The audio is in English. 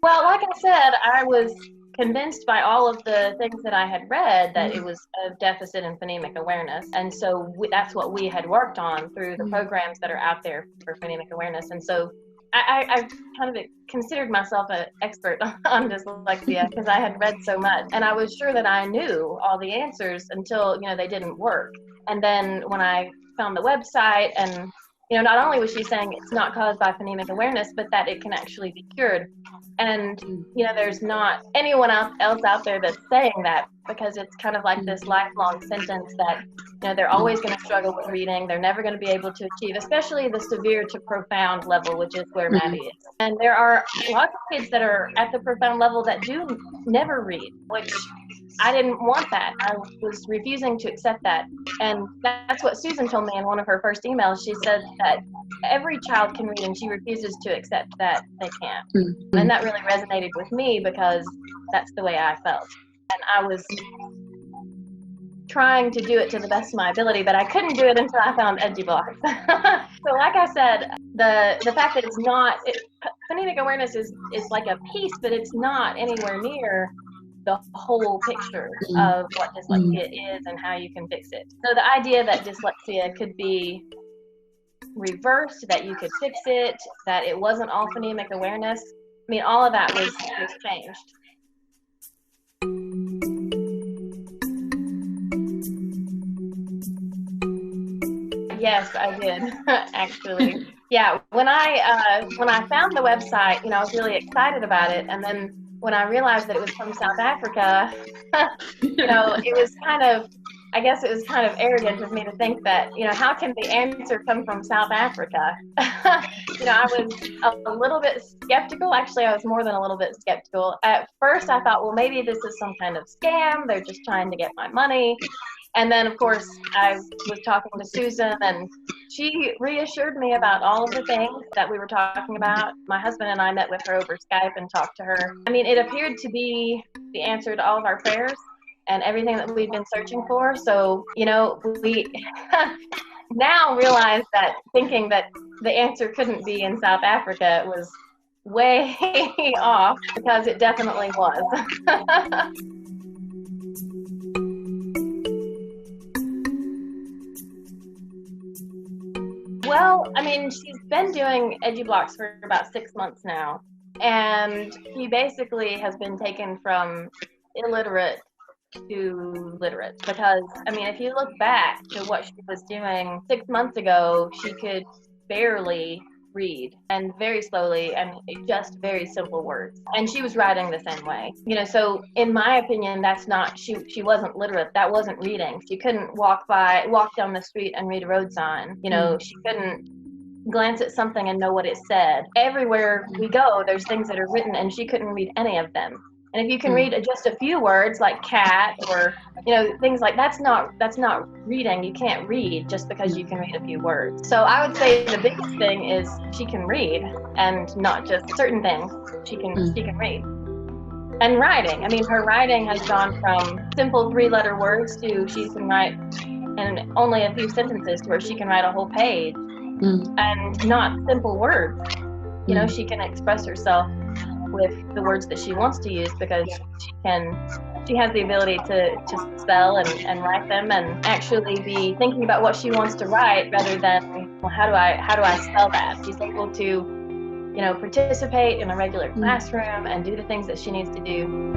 Well, like I said, I was convinced by all of the things that I had read that it was a deficit in phonemic awareness. And so that's what we had worked on through the programs that are out there for phonemic awareness. And so I kind of considered myself an expert on dyslexia because I had read so much. And I was sure that I knew all the answers until, they didn't work. And then when I found the website and not only was she saying it's not caused by phonemic awareness, but that it can actually be cured. And, there's not anyone else out there that's saying that, because it's kind of like this lifelong sentence that, they're always going to struggle with reading. They're never going to be able to achieve, especially the severe to profound level, which is where Maddie is. And there are lots of kids that are at the profound level that do never read, which I didn't want that. I was refusing to accept that. And that's what Susan told me in one of her first emails. She said that every child can read, and she refuses to accept that they can't. And that really resonated with me because that's the way I felt. And I was trying to do it to the best of my ability, but I couldn't do it until I found EduBlocks. So like I said, the fact that phonemic awareness is like a piece, but it's not anywhere near the whole picture of what dyslexia is and how you can fix it. So the idea that dyslexia could be reversed, that you could fix it, that it wasn't all phonemic awareness, all of that was changed. Yes, I did, actually. Yeah, when I found the website, I was really excited about it, and then when I realized that it was from South Africa, it was kind of arrogant of me to think that, how can the answer come from South Africa? I was a little bit skeptical. Actually, I was more than a little bit skeptical. At first, I thought, well, maybe this is some kind of scam. They're just trying to get my money. And then, of course, I was talking to Susan, and she reassured me about all of the things that we were talking about. My husband and I met with her over Skype and talked to her. It appeared to be the answer to all of our prayers and everything that we've been searching for. So, we now realize that thinking that the answer couldn't be in South Africa was way off, because it definitely was. Well, she's been doing EduBlocks for about 6 months now, and he basically has been taken from illiterate to literate, because, if you look back to what she was doing 6 months ago, she could barely read, and very slowly, and just very simple words. And she was writing the same way. So in my opinion, that's not, she wasn't literate. That wasn't reading. She couldn't walk down the street and read a road sign. She couldn't glance at something and know what it said. Everywhere we go, there's things that are written, and she couldn't read any of them. And if you can read just a few words like cat or, things like that's not reading. You can't read just because you can read a few words. So I would say the biggest thing is she can read, and not just certain things. She can read. And writing. Her writing has gone from simple 3-letter words to she can write in only a few sentences, to where she can write a whole page and not simple words. She can express herself with the words that she wants to use, because she has the ability to spell and write them, and actually be thinking about what she wants to write rather than, well, how do I spell that? She's able to participate in a regular classroom and do the things that she needs to do.